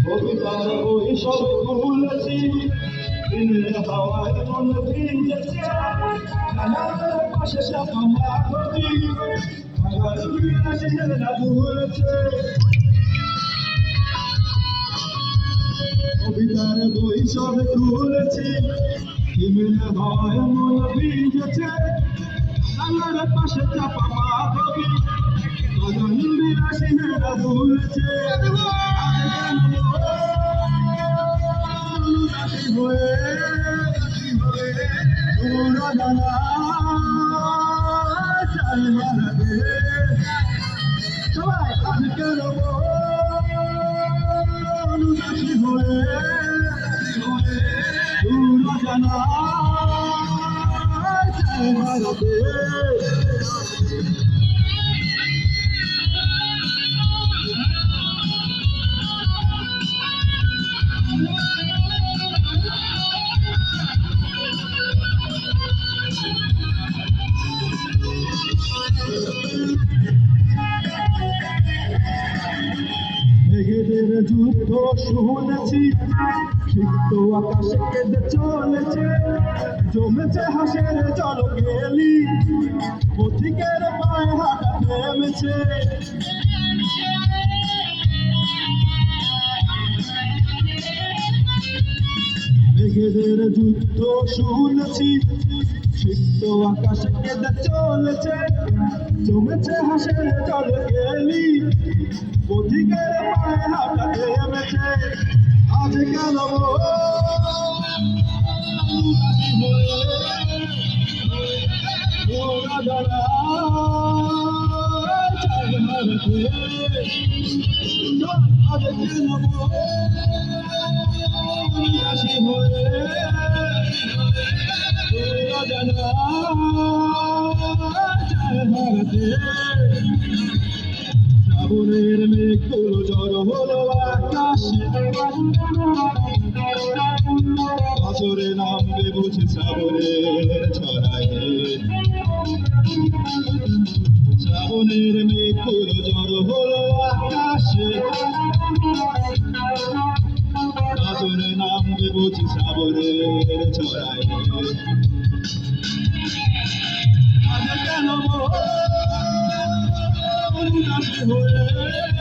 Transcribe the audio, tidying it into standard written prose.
কবিতার বই সব খুলেছি, দিনের হাওয়ায় মন ভিজেছে, কানার পাশে চাপা মাটি, ভাঙার বিলাসীরা ভুলেছে। কবিতার বই সব খুলেছি, দিনের হাওয়ায় মন ভিজেছে, কানার পাশে চাপা মাটি, ভাঙার বিলাসীরা ভুলেছে। সবাই আজকে অনুদাসী হয়ে জানা ভারতে মেঘেদের যুদ্ধ শুনেছি, সিক্ত আকাশে কেঁদে চলেছে, জমেছে হাসের জল গেলি, পথিকের পায়ে হাঁটা থেমেছে। মেঘেদের যুদ্ধ শুনেছি, সিক্ত আকাশে কেঁদে চলেছে, জমেছে হাসের জল গেলি, পথিকের পায়ে হাঁটা থেমেছে। আজ কেন উদাসী হয়ে ওরা জানা চাই ভারতে। আজ কেন উদাসী হয়ে ওরা জানা চাই ভারতে। শ্রাবণের মেঘগুলো জড়ো হলো আকাশে, বছরে নামবে বুঝি শ্রাবণের ছড়ায়। শ্রাবণের মেঘগুলো জড়ো হলো আকাশে, বছরে নামবে বুঝি শ্রাবণের ছড়ায়। আজ কেন উদাসী হয়ে